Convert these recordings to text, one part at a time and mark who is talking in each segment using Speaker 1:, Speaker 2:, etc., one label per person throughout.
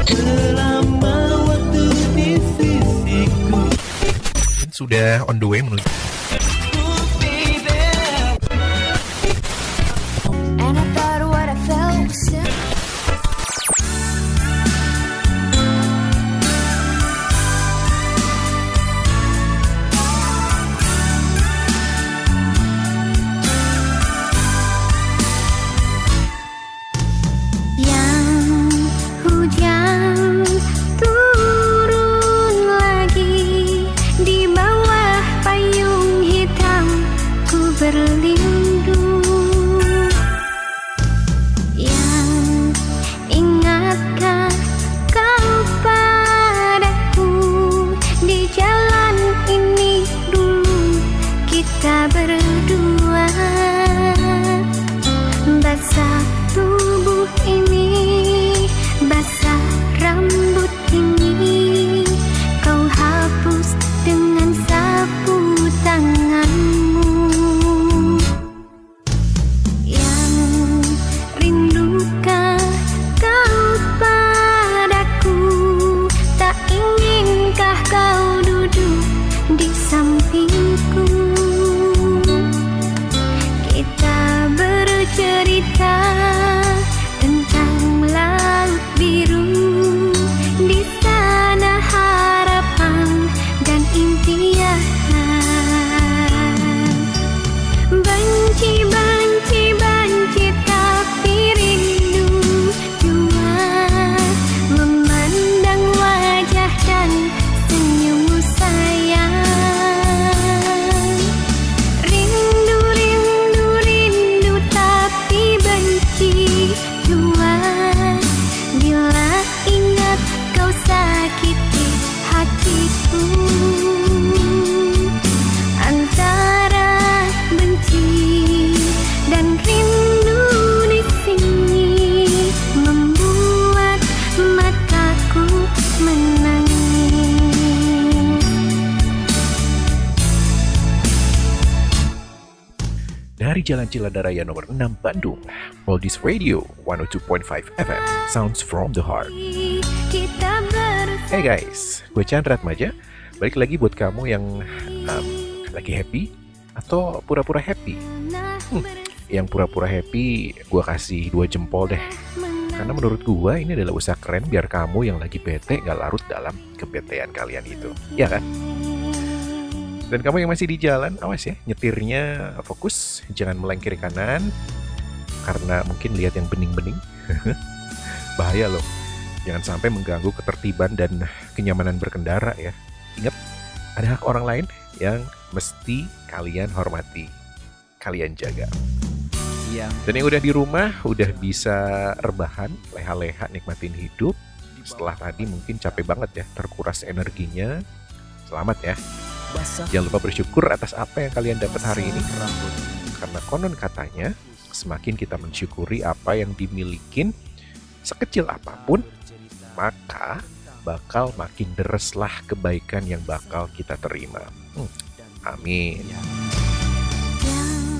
Speaker 1: selama waktu di sisiku.
Speaker 2: Sudah on the way menuju.
Speaker 3: And I thought what I felt was simple. Berlindung, yang ingatkah kau padaku di jalan ini dulu kita berdua, basah tubuh ini, basah rambut ini, kau hapus dengan sapu tanganmu. Sampingku, kita bercerita tentang laut biru, di sana harapan dan impian. Benci, benci, benci, tapi rindu jua memandang wajah dan senyummu sayang. Antara benci dan rindu di sini membuat mataku menangis.
Speaker 2: Dari Jalan Ciladaraya nomor 6 Bandung, Oldies Radio 102.5 FM, Sounds from the Heart. Hey guys, gue Chandra Atmaja. Balik lagi buat kamu yang lagi happy atau pura-pura happy. Yang pura-pura happy, gue kasih 2 jempol deh. Karena menurut gue ini adalah usaha keren biar kamu yang lagi bete gak larut dalam kebetean kalian itu. Ya kan? Dan kamu yang masih di jalan, awas ya, nyetirnya fokus, jangan meleng kiri kanan. Karena mungkin lihat yang bening-bening. Bahaya loh. Jangan sampai mengganggu ketertiban dan kenyamanan berkendara ya. Ingat, ada hak orang lain yang mesti kalian hormati, kalian jaga. Dan yang udah di rumah, udah bisa rebahan, leha-leha nikmatin hidup. Setelah tadi mungkin capek banget ya, terkuras energinya. Selamat ya. Jangan lupa bersyukur atas apa yang kalian dapat hari ini. Karena konon katanya, semakin kita mensyukuri apa yang dimilikin, sekecil apapun, maka bakal makin dereslah kebaikan yang bakal kita terima. Amin.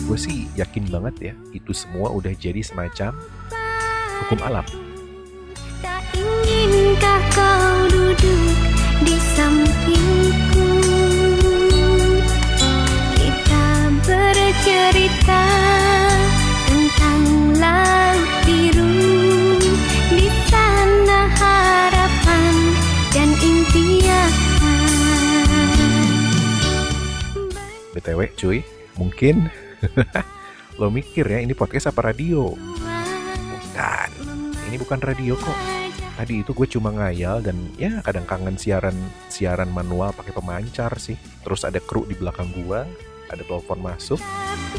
Speaker 2: Gue sih yakin banget ya, itu semua udah jadi semacam hukum alam.
Speaker 3: Tak inginkah kau duduk di sampingku, kita bercerita tentang laut biru, di sana harapan dan impian.
Speaker 2: BTW cuy, mungkin lo mikir ya, ini podcast apa radio? Bukan, ini bukan radio kok. Tadi itu gue cuma ngayal dan ya kadang kangen siaran manual pakai pemancar sih. Terus ada kru di belakang gue, ada telepon masuk,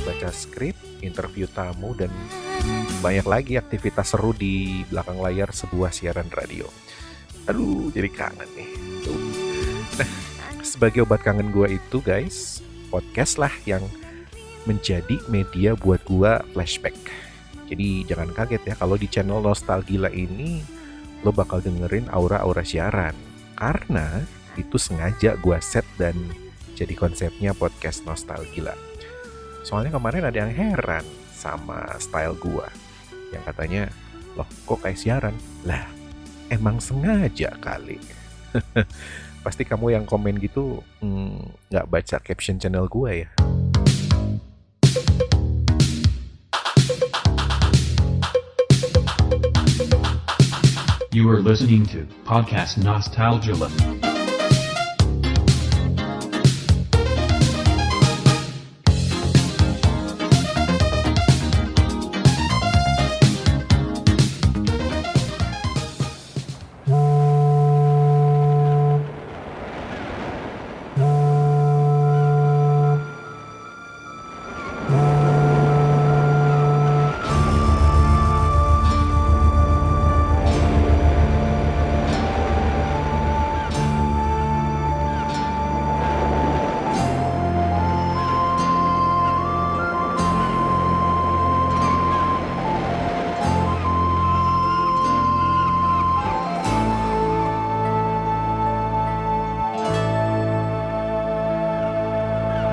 Speaker 2: baca skrip, interview tamu, dan banyak lagi aktivitas seru di belakang layar sebuah siaran radio. Aduh, jadi kangen nih. Nah, sebagai obat kangen gue itu guys, podcast lah yang menjadi media buat gue flashback. Jadi jangan kaget ya kalau di channel Nostalgila ini lo bakal dengerin aura-aura siaran. Karena itu sengaja gue set dan jadi konsepnya podcast Nostalgila. Soalnya kemarin ada yang heran sama style gue, yang katanya, loh kok kayak siaran? Lah, Emang sengaja kali. Pasti kamu yang komen gitu nggak baca caption channel gue ya.
Speaker 4: You are listening to Podcast Nostalgia.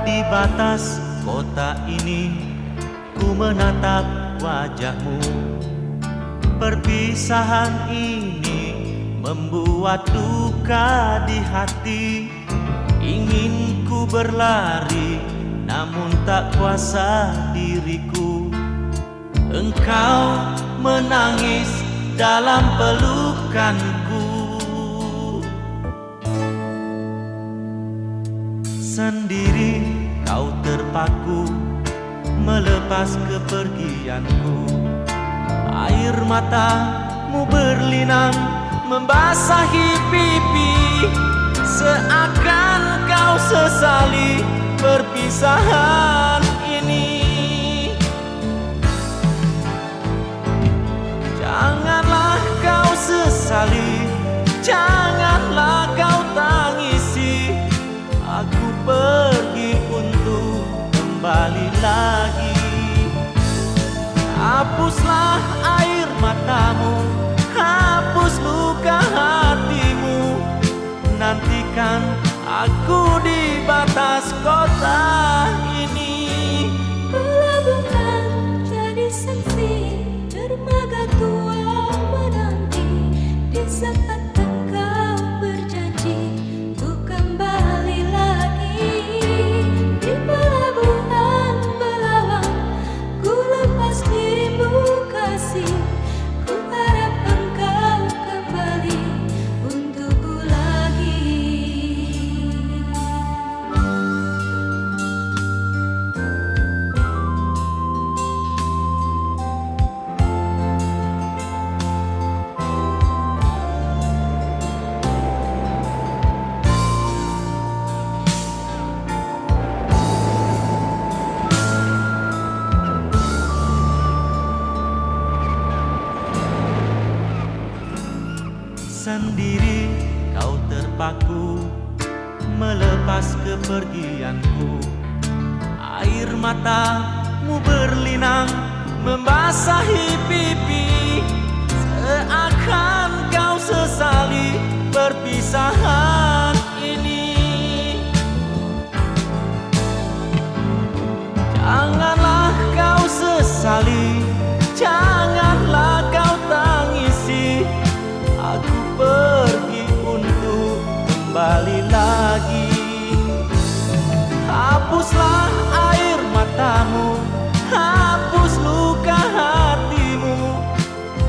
Speaker 1: Di batas kota ini ku menatap wajahmu. Perpisahan ini membuat duka di hati. Ingin ku berlari namun tak kuasa diriku. Engkau menangis dalam pelukanku. Sendiri kau terpaku melepas kepergianku. Air matamu berlinang membasahi pipi. Seakan kau sesali perpisahan ini. Janganlah kau sesali, janganlah kau tangisi. Aku pergi untuk kembali lagi. Hapuslah air matamu, hapus luka hatimu. Nantikan aku di batas kota ini.
Speaker 3: Pelabuhan jadi saksi, dermaga tua menanti. Di saat engkau berjanji untuk kembali lagi. Di pelabuhan Belawan ku lepas dirimu kasih. Ku harap engkau kembali untukku lagi.
Speaker 1: Sendiri kau terpaku melepas kepergianku. Air matamu berlinang membasahi pipi. Seakan kau sesali perpisahan ini. Janganlah kau sesali, janganlah kau tangisi. Aku pergi untuk kembali lagi. Hapuslah air matamu, hapus luka hatimu.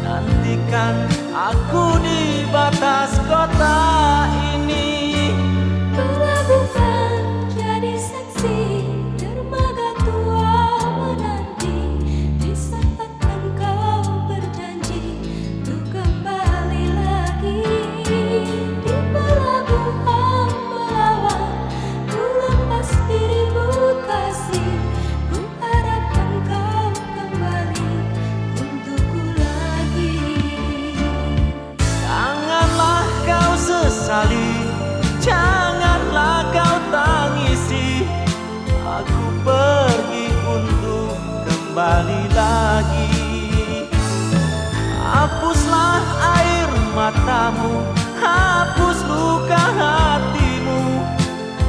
Speaker 1: Nantikan aku di batas kota ini.
Speaker 3: Pelabuhan jadi saksi, dermaga tua menanti. Di saat engkau berjanji untuk kembali lagi. Di pelabuhan Belawan ku lepas dirimu kasih. Ku harap engkau kembali untukku lagi.
Speaker 1: Janganlah kau sesali, janganlah kau tangisi. Aku pergi untuk kembali lagi. Hapuslah air matamu, hapus luka hatimu.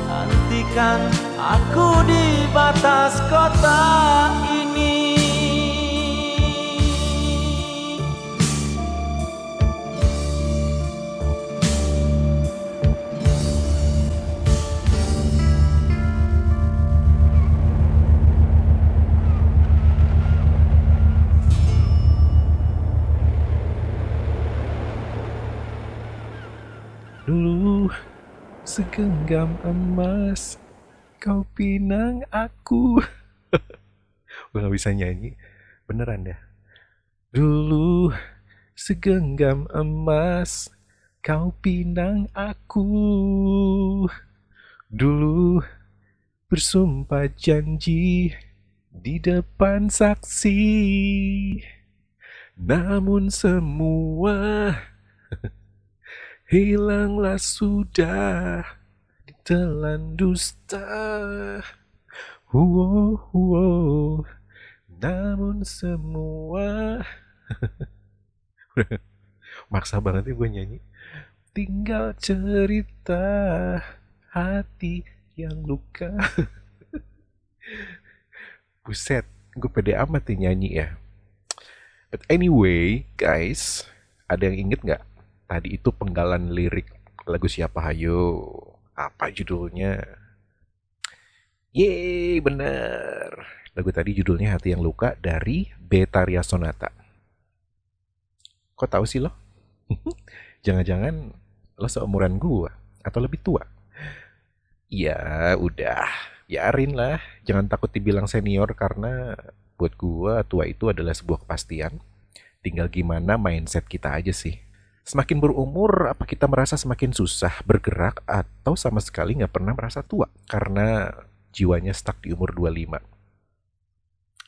Speaker 1: Nantikan aku di batas kota ini.
Speaker 2: Dulu segenggam emas kau pinang aku. Gue gak bisa nyanyi, beneran dah. Dulu segenggam emas kau pinang aku. Dulu bersumpah janji di depan saksi. Namun semua hilanglah sudah ditelan dusta. Namun semua maksa banget ya gue nyanyi. Tinggal cerita hati yang luka. Buset, gue pede amat nih nyanyi ya. But anyway, guys, ada yang inget gak? Tadi itu penggalan lirik lagu siapa hayo? Apa judulnya? Yeay, bener. Lagu tadi judulnya Hati Yang Luka dari Betharia Sonata. Kok tahu sih lo? Jangan-jangan lo seumuran gua atau lebih tua? Ya udah, biarin lah. Jangan takut dibilang senior karena buat gua tua itu adalah sebuah kepastian. Tinggal gimana mindset kita aja sih. Semakin berumur, apa kita merasa semakin susah bergerak atau sama sekali nggak pernah merasa tua karena jiwanya stuck di umur 25.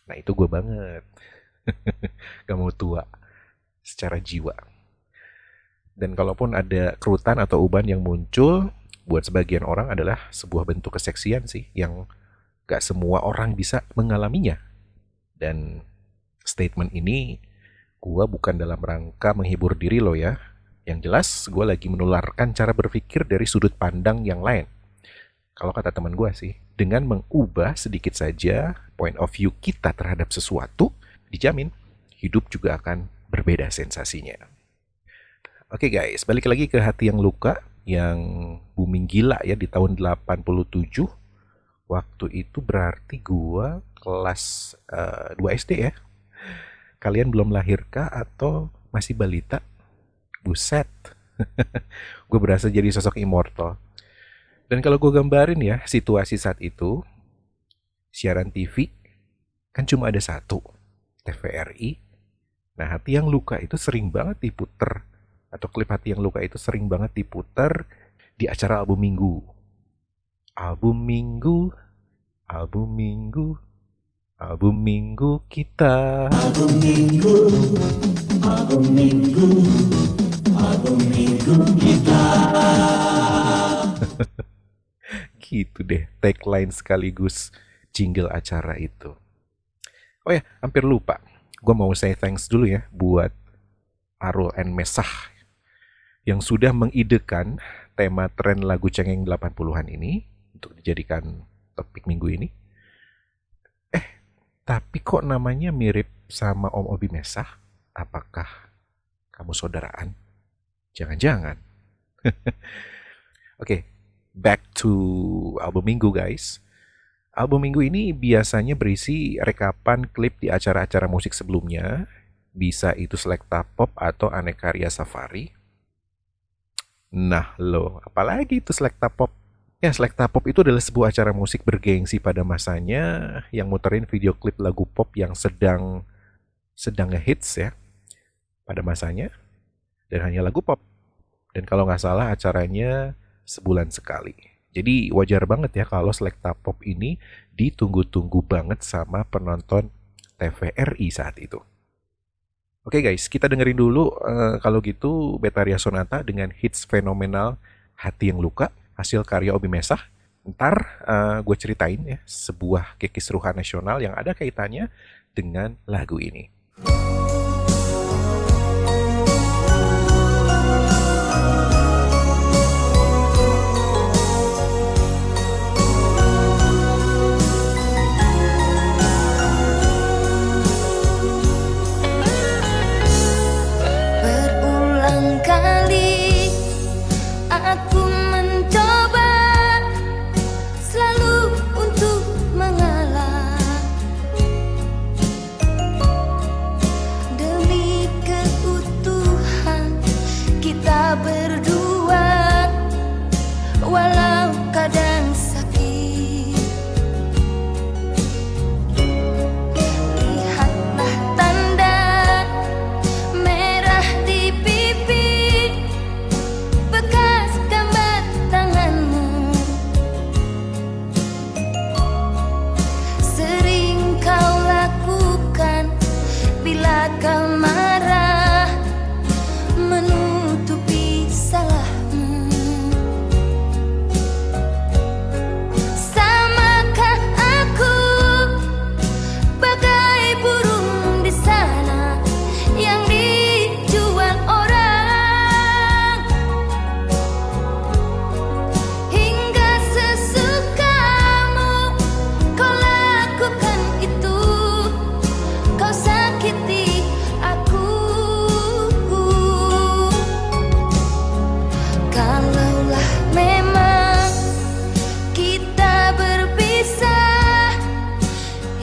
Speaker 2: Nah itu gue banget. Gak mau tua secara jiwa. Dan kalaupun ada kerutan atau uban yang muncul, buat sebagian orang adalah sebuah bentuk keseksian sih, yang gak semua orang bisa mengalaminya. Dan statement ini gue bukan dalam rangka menghibur diri lo ya. Yang jelas gue lagi menularkan cara berpikir dari sudut pandang yang lain. Kalau kata teman gue sih, dengan mengubah sedikit saja point of view kita terhadap sesuatu, dijamin hidup juga akan berbeda sensasinya. Oke guys, balik lagi ke Hati Yang Luka yang booming gila ya di tahun 87. Waktu itu berarti gue kelas 2 SD ya. Kalian belum lahir kah atau masih balita? Buset. Gue berasa jadi sosok immortal. Dan kalau gue gambarin ya situasi saat itu, siaran TV kan cuma ada satu, TVRI. Nah Hati Yang Luka itu sering banget diputer, atau klip Hati Yang Luka itu sering banget diputer di acara album minggu. Album minggu, album minggu, album minggu kita. Album minggu, album minggu, album minggu kita. Gitu deh, tagline sekaligus jingle acara itu. Oh ya, hampir lupa. Gue mau say thanks dulu ya buat Arul and Mesah yang sudah mengidekan tema tren lagu cengeng 80-an ini untuk dijadikan topik minggu ini. Tapi kok namanya mirip sama Om Obi Mesah? Apakah kamu saudaraan? Jangan-jangan. Oke. Back to album minggu guys. Album minggu ini biasanya berisi rekapan klip di acara-acara musik sebelumnya. Bisa itu Selekta Pop atau Aneka Ria Safari. Nah lo, apalagi itu Selekta Pop? Ya Selekta Pop itu adalah sebuah acara musik bergengsi pada masanya yang muterin video klip lagu pop yang sedang ngehits ya pada masanya. Dan hanya lagu pop. Dan kalau nggak salah acaranya sebulan sekali. Jadi wajar banget ya kalau Selekta Pop ini ditunggu-tunggu banget sama penonton TVRI saat itu. Oke guys, kita dengerin dulu kalau gitu Betharia Sonata dengan hits fenomenal Hati Yang Luka, hasil karya Obi Mesah. Ntar gue ceritain ya sebuah kekisruhan nasional yang ada kaitannya dengan lagu ini.
Speaker 3: Kali aku mencoba selalu untuk mengalah,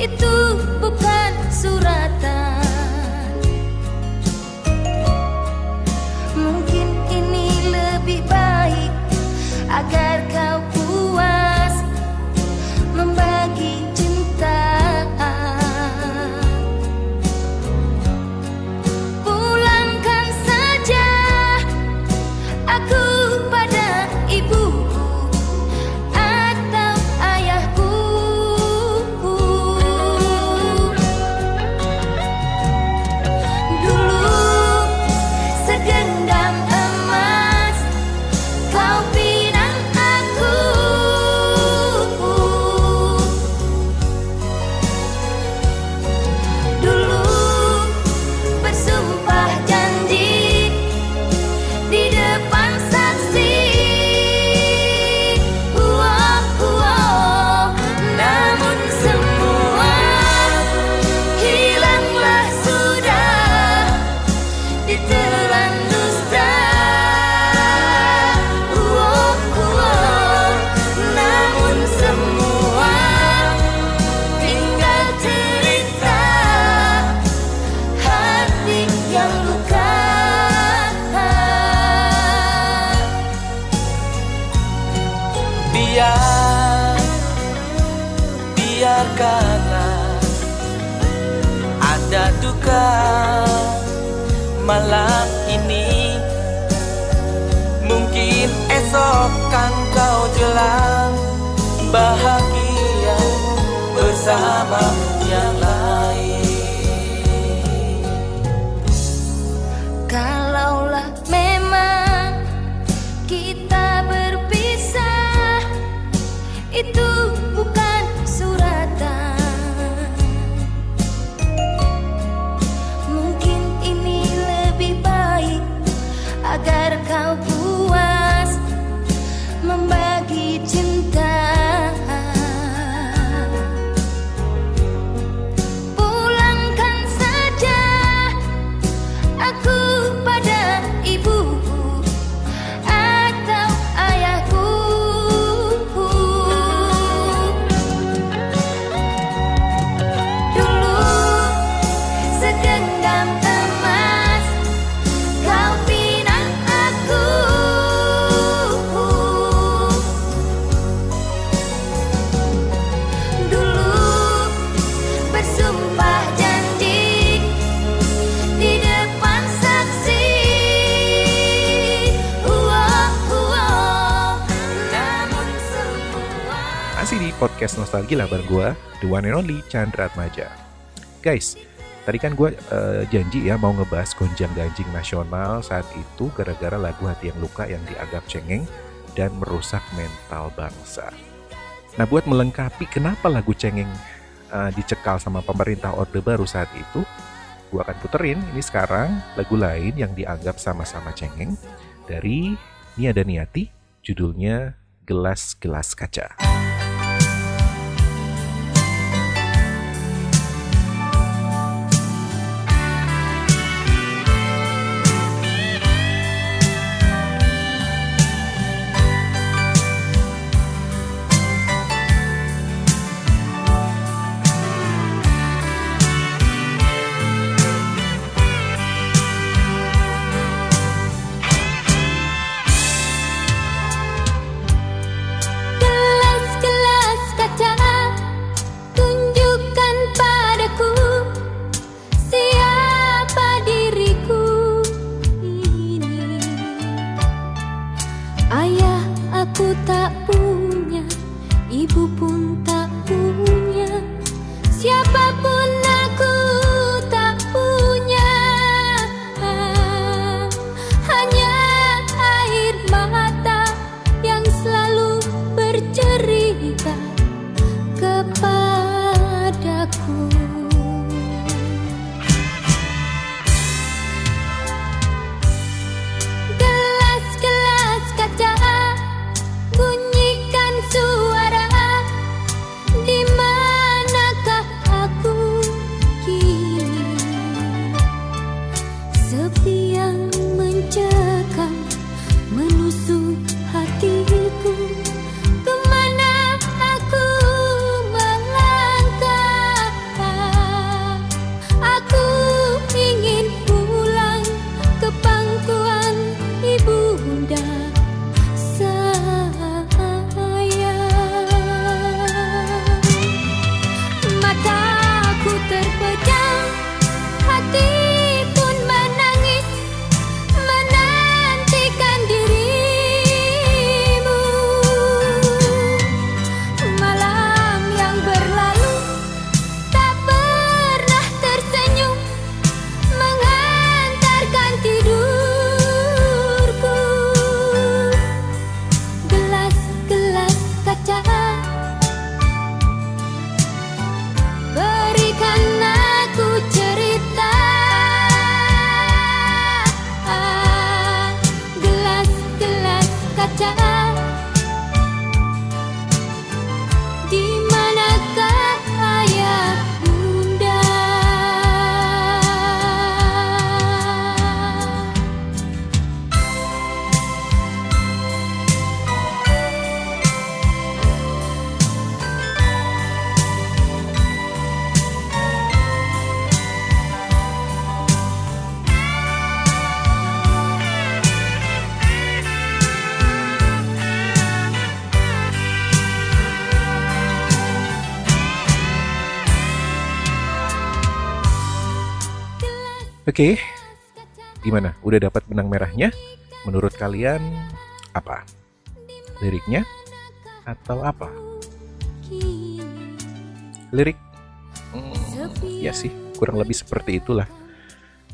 Speaker 3: itu bukan suratan. Mungkin ini lebih baik agar kau puas membagi cinta. Pulangkan saja aku pada ibuku atau ayahku. Dulu segenggam emas kau pinang aku. Dulu bersumpah janji di depan saksi. Namun semua hilanglah sudah ditelan dusta. Namun semua tinggal cerita hati yang luka.
Speaker 1: Biarkanlah ada duka malam ini. Mungkin esok kan kau jelang bahagia bersama yang lain.
Speaker 3: Kalaulah memang kita berpisah, itu bukan suratan. Mungkin ini lebih baik agar kau puas membagi cinta. Pulangkan saja aku pada ibuku atau ayahku. Dulu segenggam emas kau pinang aku. Dulu bersumpah janji di depan saksi. Namun semua
Speaker 2: Masih di podcast Nostalgia bareng gue, the one and only Chandra Atmaja. Guys, tadi kan gue janji ya mau ngebahas gonjang ganjing nasional saat itu gara-gara lagu Hati Yang Luka yang dianggap cengeng dan merusak mental bangsa. Nah, buat melengkapi kenapa lagu cengeng dicekal sama pemerintah Orde Baru saat itu, gue akan puterin ini sekarang lagu lain yang dianggap sama-sama cengeng dari Nia Daniati, judulnya Gelas-Gelas Kaca.
Speaker 3: gelas kaca, di manakah ayah bunda?
Speaker 2: Oke, gimana? Udah dapat benang merahnya? Menurut kalian apa? Liriknya atau apa? Lirik? Ya sih, kurang lebih seperti itulah.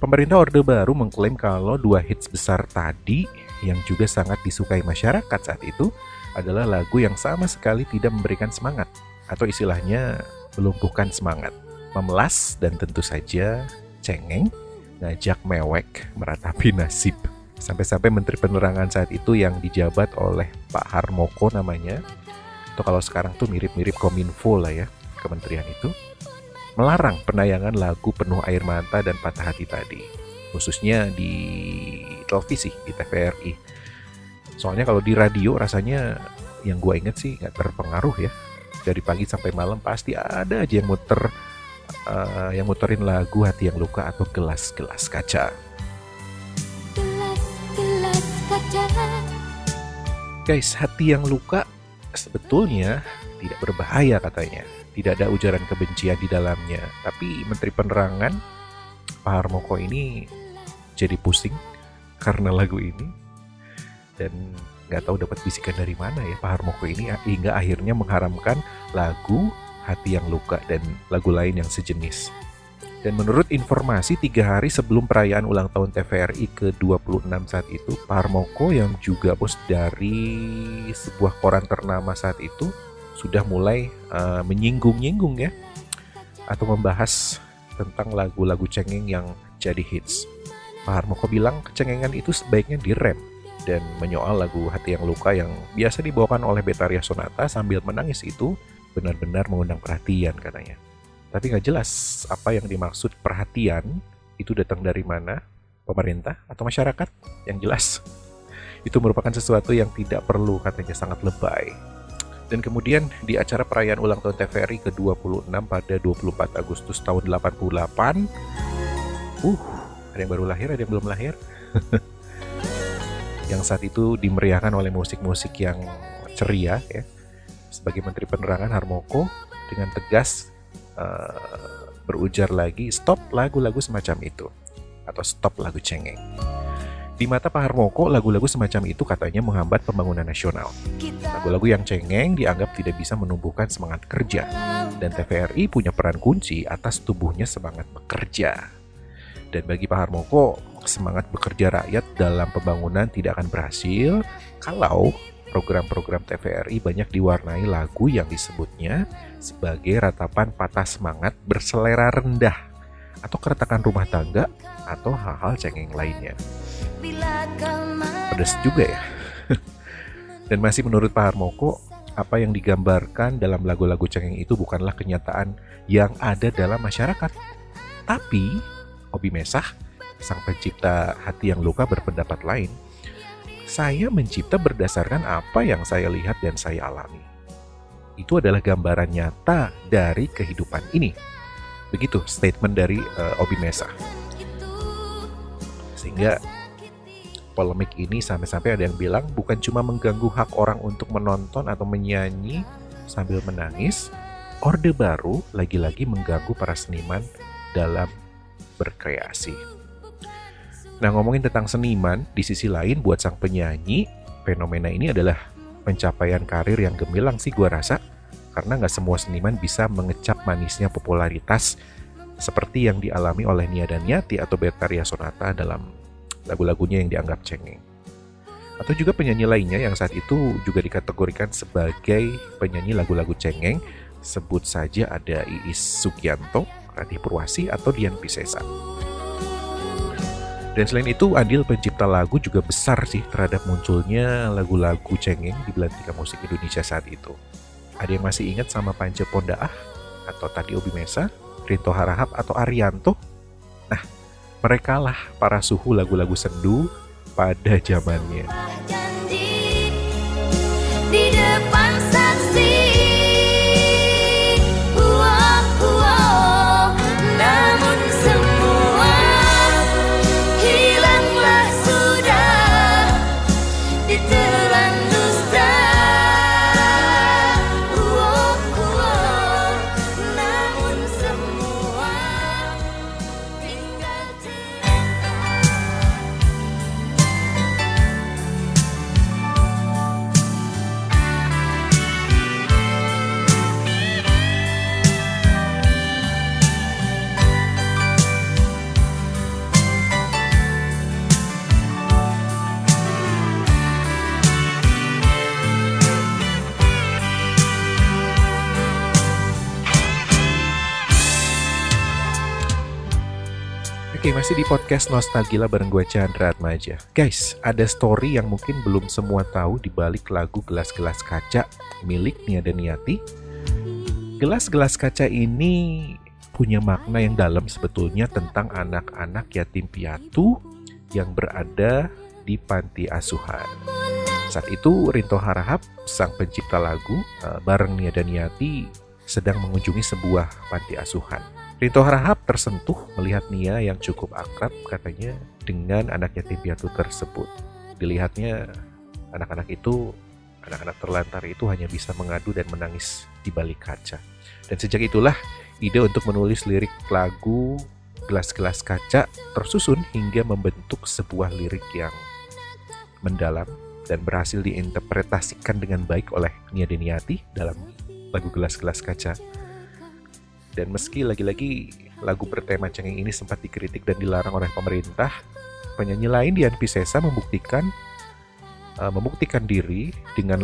Speaker 2: Pemerintah Orde Baru mengklaim kalau 2 hits besar tadi yang juga sangat disukai masyarakat saat itu adalah lagu yang sama sekali tidak memberikan semangat, atau istilahnya melumpuhkan semangat, memelas, dan tentu saja cengeng, ngajak mewek, meratapi nasib. Sampai-sampai Menteri Penerangan saat itu yang dijabat oleh Pak Harmoko namanya, atau kalau sekarang tuh mirip-mirip Kominfo lah ya, kementerian itu, melarang penayangan lagu Penuh Air Mata dan Patah Hati tadi, khususnya di televisi, di TVRI. Soalnya kalau di radio rasanya yang gue inget sih nggak terpengaruh ya. Dari pagi sampai malam pasti ada aja yang muterin lagu Hati Yang Luka atau Gelas-Gelas Kaca.
Speaker 3: Gelas-gelas kaca.
Speaker 2: Guys, Hati Yang Luka sebetulnya tidak berbahaya katanya. Tidak ada ujaran kebencian di dalamnya. Tapi Menteri Penerangan Pak Harmoko ini jadi pusing karena lagu ini. Dan nggak tahu dapat bisikan dari mana ya Pak Harmoko ini hingga akhirnya mengharamkan lagu Hati Yang Luka dan lagu lain yang sejenis. Dan menurut informasi 3 hari sebelum perayaan ulang tahun TVRI ke-26 saat itu, Pak Harmoko yang juga bos dari sebuah koran ternama saat itu sudah mulai menyinggung-nyinggung ya, atau membahas tentang lagu-lagu cengeng yang jadi hits. Pak Harmoko bilang kecengengan itu sebaiknya direm, dan menyoal lagu Hati Yang Luka yang biasa dibawakan oleh Betharia Sonata sambil menangis itu benar-benar mengundang perhatian katanya. Tapi nggak jelas apa yang dimaksud perhatian itu datang dari mana, pemerintah atau masyarakat. Yang jelas itu merupakan sesuatu yang tidak perlu, katanya sangat lebay. Dan kemudian di acara perayaan ulang tahun TVRI ke-26 pada 24 Agustus tahun 88, ada yang baru lahir, ada yang belum lahir. Yang saat itu dimeriahkan oleh musik-musik yang ceria ya. Sebagai Menteri Penerangan, Harmoko dengan tegas berujar lagi, stop lagu-lagu semacam itu, atau stop lagu cengeng. Di mata Pak Harmoko, lagu-lagu semacam itu katanya menghambat pembangunan nasional. Lagu-lagu yang cengeng dianggap tidak bisa menumbuhkan semangat kerja, dan TVRI punya peran kunci atas tumbuhnya semangat bekerja. Dan bagi Pak Harmoko, semangat bekerja rakyat dalam pembangunan tidak akan berhasil kalau program-program TVRI banyak diwarnai lagu yang disebutnya sebagai ratapan patah semangat berselera rendah, atau keretakan rumah tangga, atau hal-hal cengeng lainnya. Pedas juga ya. Dan masih menurut Pak Harmoko, apa yang digambarkan dalam lagu-lagu cengeng itu bukanlah kenyataan yang ada dalam masyarakat. Tapi Obi Mesah, sang pencipta Hati Yang Luka, berpendapat lain. Saya mencipta berdasarkan apa yang saya lihat dan saya alami. Itu adalah gambaran nyata dari kehidupan ini. Begitu statement dari Obi Mesah. Sehingga polemik ini sampai-sampai ada yang bilang bukan cuma mengganggu hak orang untuk menonton atau menyanyi sambil menangis, Orde Baru lagi-lagi mengganggu para seniman dalam berkreasi. Nah, ngomongin tentang seniman, di sisi lain buat sang penyanyi, fenomena ini adalah pencapaian karir yang gemilang sih gua rasa, karena nggak semua seniman bisa mengecap manisnya popularitas seperti yang dialami oleh Nia Daniati atau Betharia Sonata dalam lagu-lagunya yang dianggap cengeng. Atau juga penyanyi lainnya yang saat itu juga dikategorikan sebagai penyanyi lagu-lagu cengeng, sebut saja ada Iis Sugianto, Radhi Purwasi, atau Dian Piscesa. Dan selain itu, andil pencipta lagu juga besar sih terhadap munculnya lagu-lagu cengeng di belantika musik Indonesia saat itu. Ada yang masih ingat sama Pance Pondaah, atau Tadi Obi Mesa, Rinto Harahap, atau Arianto? Nah, merekalah para suhu lagu-lagu sendu pada zamannya.
Speaker 3: Janji di depan saksi. Namun semua hilanglah sudah ditelan dusta. Namun semua tinggal cerita.
Speaker 2: Oke, masih di podcast Nostalgia bareng gue Chandra Atmaja. Guys, ada story yang mungkin belum semua tahu di balik lagu Gelas-Gelas Kaca milik Nia Daniati. Gelas-Gelas Kaca ini punya makna yang dalam sebetulnya tentang anak-anak yatim piatu yang berada di panti asuhan. Saat itu Rinto Harahap, sang pencipta lagu, bareng Nia Daniati sedang mengunjungi sebuah panti asuhan. Rinto Harahap tersentuh melihat Nia yang cukup akrab katanya dengan anak yatim piatu tersebut. Dilihatnya anak-anak terlantar itu hanya bisa mengadu dan menangis di balik kaca. Dan sejak itulah ide untuk menulis lirik lagu Gelas-Gelas Kaca tersusun hingga membentuk sebuah lirik yang mendalam dan berhasil diinterpretasikan dengan baik oleh Nia Daniati dalam lagu Gelas-Gelas Kaca. Dan meski lagi-lagi lagu bertema cengeng ini sempat dikritik dan dilarang oleh pemerintah, penyanyi lain Dian Piscesa membuktikan diri dengan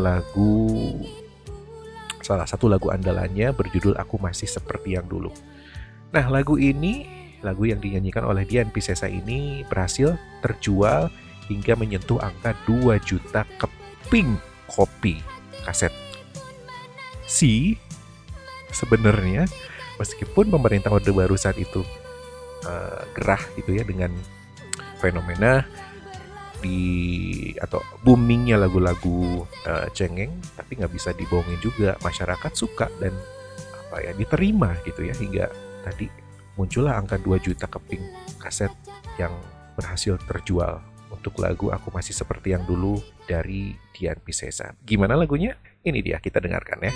Speaker 2: salah satu lagu andalannya berjudul Aku Masih Seperti Yang Dulu. Nah, lagu yang dinyanyikan oleh Dian Piscesa ini berhasil terjual hingga menyentuh angka 2 juta keping kopi kaset. Sebenarnya meskipun pemerintah Orde Baru saat itu gerah gitu ya dengan fenomena atau boomingnya lagu-lagu cengeng, tapi nggak bisa dibohongin juga, masyarakat suka dan diterima gitu ya, hingga tadi muncullah angka 2 juta keping kaset yang berhasil terjual untuk lagu Aku Masih Seperti Yang Dulu dari Dian Piscesa. Gimana lagunya? Ini dia, kita dengarkan ya.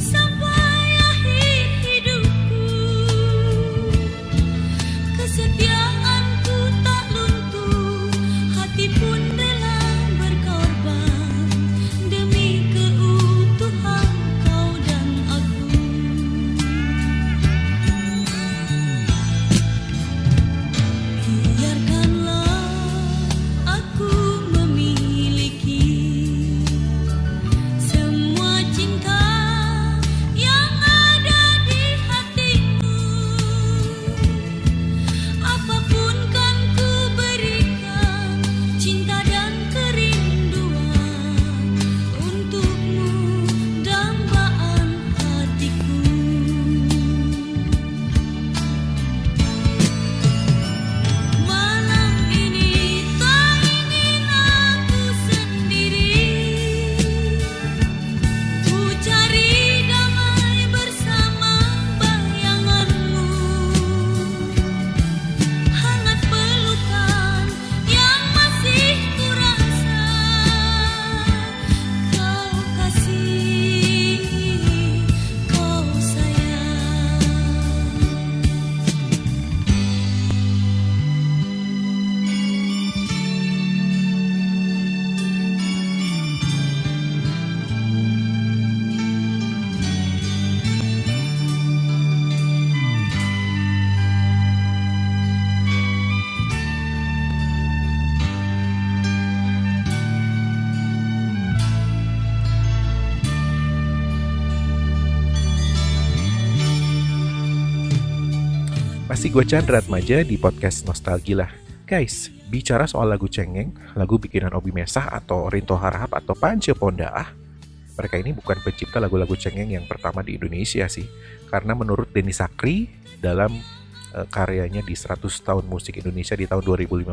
Speaker 3: Sampai akhir hidupku
Speaker 2: Masih gue Chandra Atmaja di podcast Nostalgia. Guys, bicara soal lagu cengeng, lagu bikinan Obi Mesah atau Rinto Harahap atau Pance Pondaah, mereka ini bukan pencipta lagu-lagu cengeng yang pertama di Indonesia sih. Karena menurut Denny Sakri dalam karyanya di 100 tahun musik Indonesia di tahun 2015,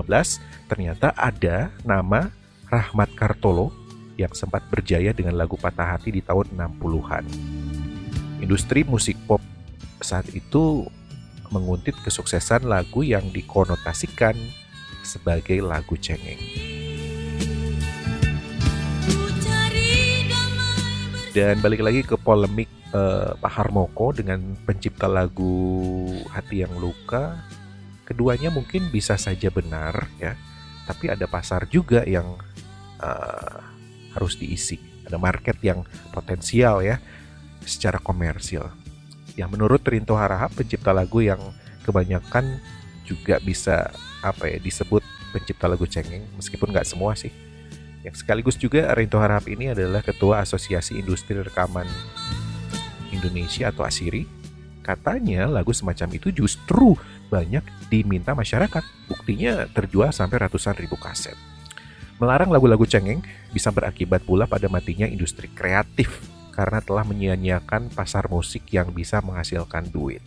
Speaker 2: ternyata ada nama Rahmat Kartolo yang sempat berjaya dengan lagu Patah Hati di tahun 60-an. Industri musik pop saat itu menguntit kesuksesan lagu yang dikonotasikan sebagai lagu cengeng. Dan balik lagi ke polemik Pak Harmoko dengan pencipta lagu Hati Yang Luka. Keduanya mungkin bisa saja benar ya, tapi ada pasar juga yang harus diisi. Ada market yang potensial ya secara komersil. Yang menurut Rinto Harahap, pencipta lagu yang kebanyakan juga bisa disebut pencipta lagu cengeng, meskipun nggak semua sih. Yang sekaligus juga Rinto Harahap ini adalah Ketua Asosiasi Industri Rekaman Indonesia atau ASIRI. Katanya lagu semacam itu justru banyak diminta masyarakat. Buktinya terjual sampai ratusan ribu kaset. Melarang lagu-lagu cengeng bisa berakibat pula pada matinya industri kreatif karena telah menyia-nyiakan pasar musik yang bisa menghasilkan duit.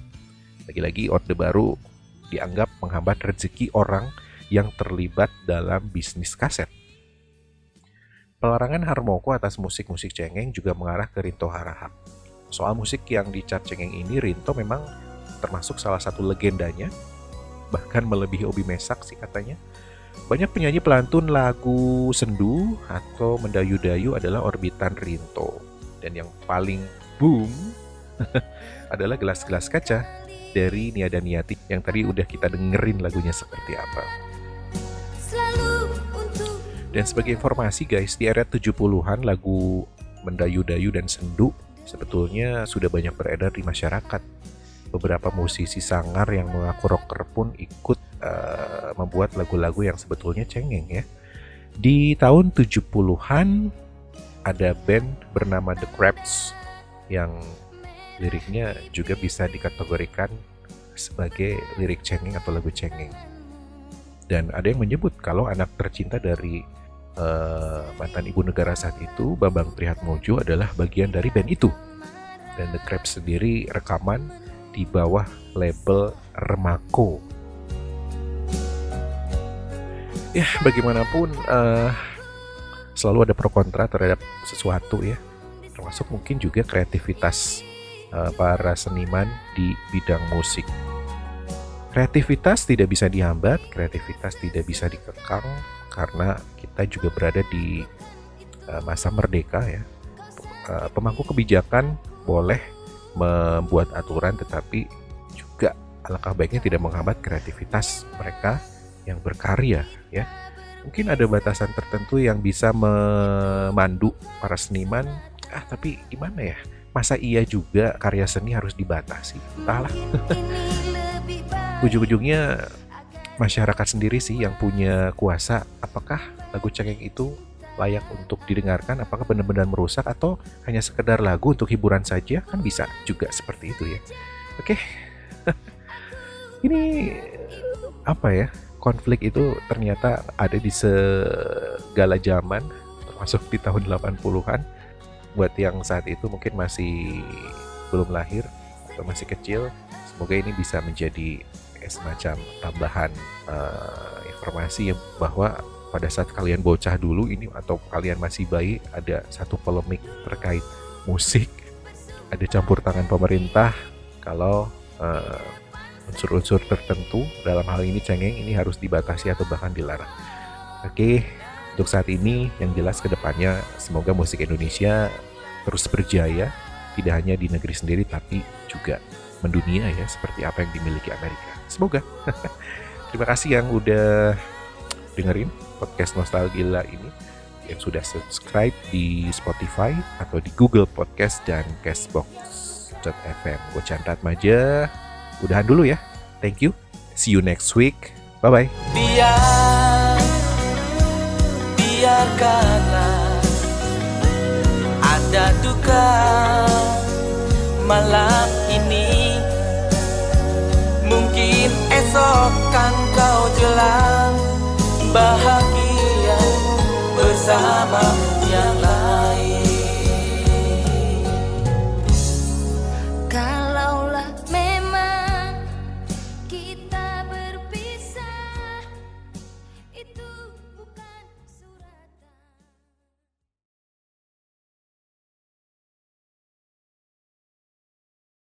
Speaker 2: Lagi-lagi Orde Baru dianggap menghambat rezeki orang yang terlibat dalam bisnis kaset. Pelarangan Harmoko atas musik-musik cengeng juga mengarah ke Rinto Harahap. Soal musik yang dicap cengeng ini, Rinto memang termasuk salah satu legendanya, bahkan melebihi Obi Mesak sih katanya. Banyak penyanyi pelantun lagu sendu atau mendayu-dayu adalah orbitan Rinto. Dan yang paling boom adalah Gelas-Gelas Kaca dari Nia dan Niyati yang tadi udah kita dengerin lagunya seperti apa. Dan sebagai informasi guys, di era 70-an lagu mendayu-dayu dan sendu sebetulnya sudah banyak beredar di masyarakat. Beberapa musisi sanggar yang mengaku rocker pun ikut membuat lagu-lagu yang sebetulnya cengeng ya. Di tahun 70-an ada band bernama The Crabs yang liriknya juga bisa dikategorikan sebagai lirik cengeng atau lagu cengeng. Dan ada yang menyebut kalau anak tercinta dari mantan ibu negara saat itu, Bambang Prihatmojo, adalah bagian dari band itu. Dan The Crabs sendiri rekaman di bawah label Remako. Ya, bagaimanapun selalu ada pro kontra terhadap sesuatu ya, termasuk mungkin juga kreativitas para seniman di bidang musik. Kreativitas tidak bisa dihambat, kreativitas tidak bisa dikekang, karena kita juga berada di masa merdeka ya. Pemangku kebijakan boleh membuat aturan, tetapi juga alangkah baiknya tidak menghambat kreativitas mereka yang berkarya ya. Mungkin ada batasan tertentu yang bisa memandu para seniman. Tapi gimana ya? Masa iya juga karya seni harus dibatasi? Entahlah. Ujung-ujungnya masyarakat sendiri sih yang punya kuasa. Apakah lagu cengeng itu layak untuk didengarkan? Apakah benar-benar merusak atau hanya sekedar lagu untuk hiburan saja? Kan bisa juga seperti itu ya. Oke. Ini apa ya? Konflik itu ternyata ada di segala zaman, termasuk di tahun 80-an. Buat yang saat itu mungkin masih belum lahir atau masih kecil, semoga ini bisa menjadi semacam tambahan informasi bahwa pada saat kalian bocah dulu ini atau kalian masih bayi, ada satu polemik terkait musik, ada campur tangan pemerintah kalau unsur-unsur tertentu, dalam hal ini cengeng, ini harus dibatasi atau bahkan dilarang. Oke, untuk saat ini yang jelas ke depannya semoga musik Indonesia terus berjaya, tidak hanya di negeri sendiri tapi juga mendunia ya, seperti apa yang dimiliki Amerika. Semoga. Terima kasih yang udah dengerin podcast Nostalgia ini, yang sudah subscribe di Spotify atau di Google Podcast dan Castbox.fm. Gue Chandra Atmaja. Udahan dulu ya. Thank you. See you next week. Bye-bye.
Speaker 1: Biarkanlah ada duka malam ini. Mungkin Mungkin esok kan kau jelang bahagia bersama yang lain.
Speaker 3: Kalaulah